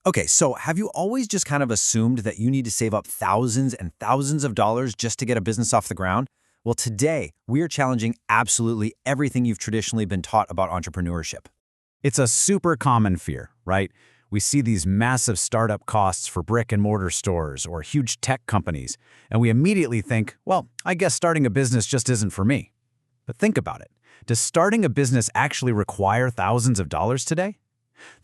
Okay, so have you always just kind of assumed that you need to save up thousands and thousands of dollars just to get a business off the ground? Well, today, we are challenging absolutely everything you've traditionally been taught about entrepreneurship. It's a super common fear, right? We see these massive startup costs for brick and mortar stores or huge tech companies, and we immediately think, well, I guess starting a business just isn't for me. But think about it. Does starting a business actually require thousands of dollars today?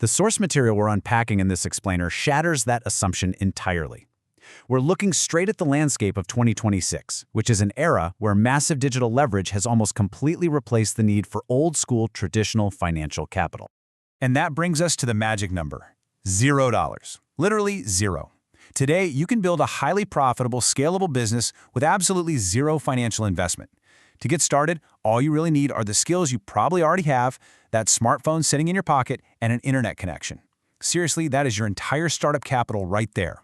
The source material we're unpacking in this explainer shatters that assumption entirely. We're looking straight at the landscape of 2026, which is an era where massive digital leverage has almost completely replaced the need for old-school traditional financial capital. And that brings us to the magic number, $0. Literally zero. Today, you can build a highly profitable, scalable business with absolutely zero financial investment. To get started, all you really need are the skills you probably already have, that smartphone sitting in your pocket, and an internet connection. Seriously, that is your entire startup capital right there.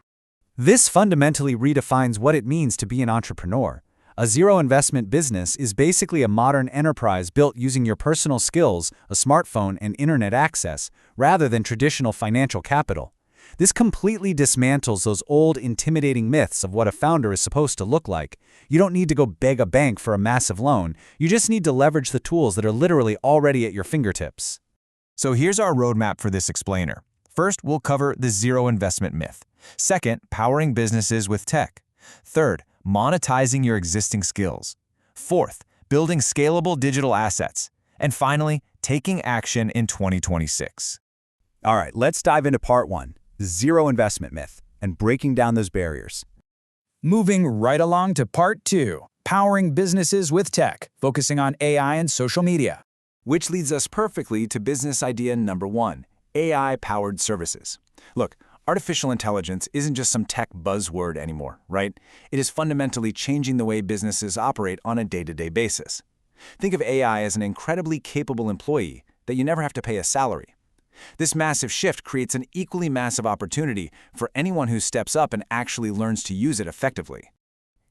This fundamentally redefines what it means to be an entrepreneur. A zero-investment business is basically a modern enterprise built using your personal skills, a smartphone, and internet access, rather than traditional financial capital. This completely dismantles those old, intimidating myths of what a founder is supposed to look like. You don't need to go beg a bank for a massive loan. You just need to leverage the tools that are literally already at your fingertips. So here's our roadmap for this explainer. First, we'll cover the zero investment myth. Second, powering businesses with tech. Third, monetizing your existing skills. Fourth, building scalable digital assets. And finally, taking action in 2026. All right, let's dive into part one, zero investment myth, and breaking down those barriers. Moving right along to part two, powering businesses with tech, focusing on AI and social media. Which leads us perfectly to business idea number one, AI-powered services. Look, artificial intelligence isn't just some tech buzzword anymore, right? It is fundamentally changing the way businesses operate on a day-to-day basis. Think of AI as an incredibly capable employee that you never have to pay a salary. This massive shift creates an equally massive opportunity for anyone who steps up and actually learns to use it effectively.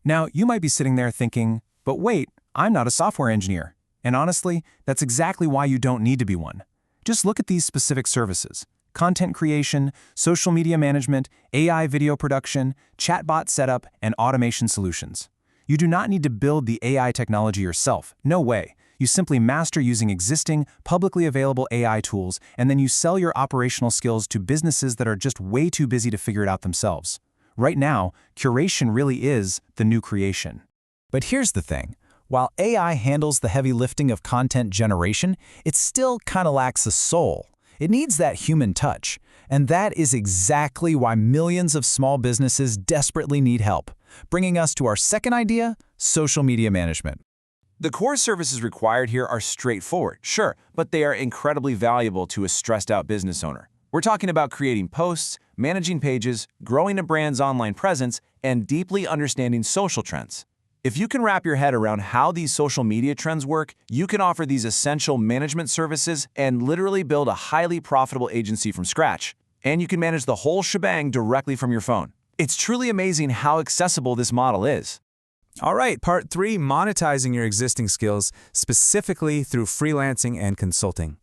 Now, you might be sitting there thinking, but wait, I'm not a software engineer. And honestly, that's exactly why you don't need to be one. Just look at these specific services: content creation, social media management, AI video production, chatbot setup, and automation solutions. You do not need to build the AI technology yourself. No way. You simply master using existing, publicly available AI tools, and then you sell your operational skills to businesses that are just way too busy to figure it out themselves. Right now, curation really is the new creation. But here's the thing. While AI handles the heavy lifting of content generation, it still kind of lacks a soul. It needs that human touch. And that is exactly why millions of small businesses desperately need help. Bringing us to our second idea, social media management. The core services required here are straightforward, sure, but they are incredibly valuable to a stressed-out business owner. We're talking about creating posts, managing pages, growing a brand's online presence, and deeply understanding social trends. If you can wrap your head around how these social media trends work, you can offer these essential management services and literally build a highly profitable agency from scratch. And you can manage the whole shebang directly from your phone. It's truly amazing how accessible this model is. All right, part three, monetizing your existing skills, specifically through freelancing and consulting.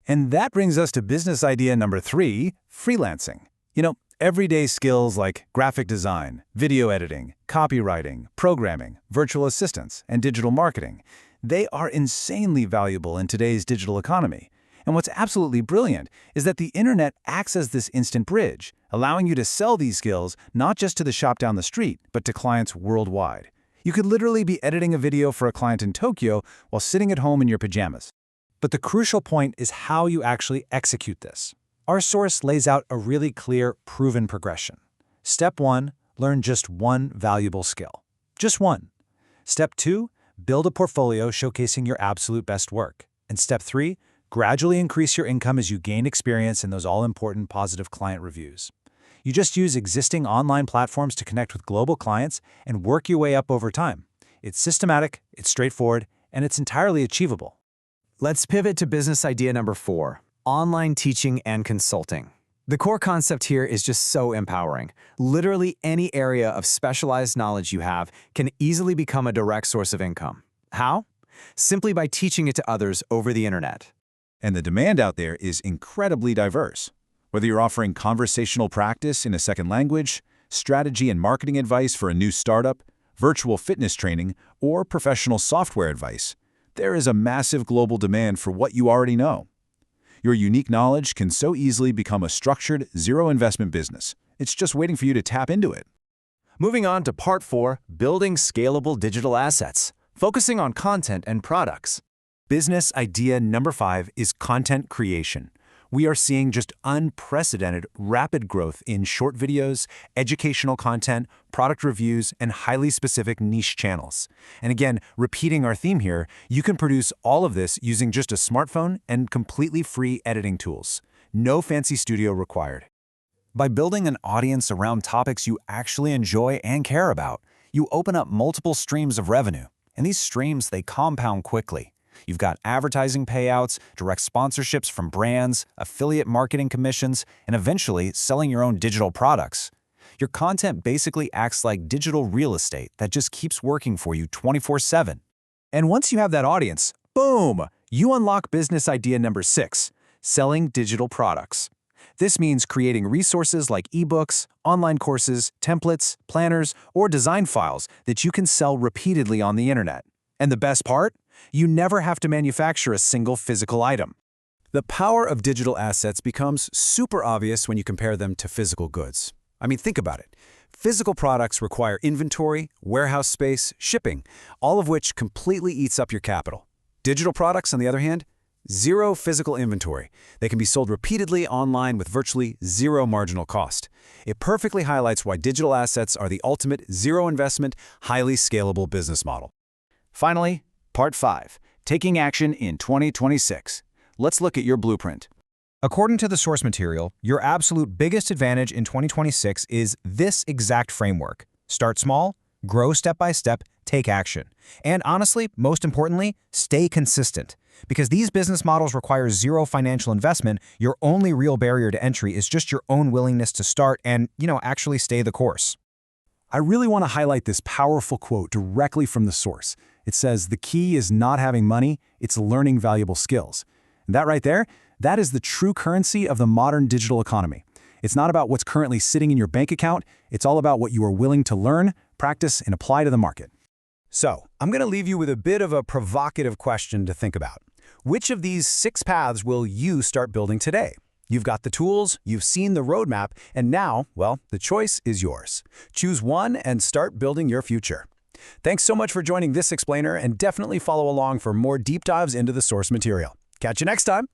And that brings us to business idea number three, freelancing. Everyday skills like graphic design, video editing, copywriting, programming, virtual assistants, and digital marketing, they are insanely valuable in today's digital economy. And what's absolutely brilliant is that the internet acts as this instant bridge, allowing you to sell these skills not just to the shop down the street, but to clients worldwide. You could literally be editing a video for a client in Tokyo while sitting at home in your pajamas. But the crucial point is how you actually execute this. Our source lays out a really clear, proven progression. Step 1, learn just one valuable skill. Just one. Step 2, build a portfolio showcasing your absolute best work. And step 3, gradually increase your income as you gain experience in those all-important positive client reviews. You just use existing online platforms to connect with global clients and work your way up over time. It's systematic, it's straightforward, and it's entirely achievable. Let's pivot to business idea number four, online teaching and consulting. The core concept here is just so empowering. Literally any area of specialized knowledge you have can easily become a direct source of income. How? Simply by teaching it to others over the internet. And the demand out there is incredibly diverse. Whether you're offering conversational practice in a second language, strategy and marketing advice for a new startup, virtual fitness training, or professional software advice, there is a massive global demand for what you already know. Your unique knowledge can so easily become a structured, zero-investment business. It's just waiting for you to tap into it. Moving on to Part 4, Building Scalable Digital Assets, focusing on content and products. Business idea number 5 is content creation. We are seeing just unprecedented rapid growth in short videos, educational content, product reviews, and highly specific niche channels. And again, repeating our theme here, you can produce all of this using just a smartphone and completely free editing tools. No fancy studio required. By building an audience around topics you actually enjoy and care about, you open up multiple streams of revenue. And these streams, they compound quickly. You've got advertising payouts, direct sponsorships from brands, affiliate marketing commissions, and eventually selling your own digital products. Your content basically acts like digital real estate that just keeps working for you 24/7. And once you have that audience, boom, you unlock business idea number 6, selling digital products. This means creating resources like ebooks, online courses, templates, planners, or design files that you can sell repeatedly on the internet. And the best part? You never have to manufacture a single physical item. The power of digital assets becomes super obvious when you compare them to physical goods. I mean, think about it. Physical products require inventory, warehouse space, shipping, all of which completely eats up your capital. Digital products, on the other hand, zero physical inventory. They can be sold repeatedly online with virtually zero marginal cost. It perfectly highlights why digital assets are the ultimate zero-investment, highly scalable business model. Finally, Part 5, Taking Action in 2026. Let's look at your blueprint. According to the source material, your absolute biggest advantage in 2026 is this exact framework. Start small, grow step by step, take action. And honestly, most importantly, stay consistent. Because these business models require zero financial investment, your only real barrier to entry is just your own willingness to start and, actually stay the course. I really want to highlight this powerful quote directly from the source. It says, "The key is not having money, it's learning valuable skills." And that right there, that is the true currency of the modern digital economy. It's not about what's currently sitting in your bank account, it's all about what you are willing to learn, practice, and apply to the market. So, I'm going to leave you with a bit of a provocative question to think about. Which of these 6 paths will you start building today? You've got the tools, you've seen the roadmap, and now, well, the choice is yours. Choose one and start building your future. Thanks so much for joining this explainer, and definitely follow along for more deep dives into the source material. Catch you next time.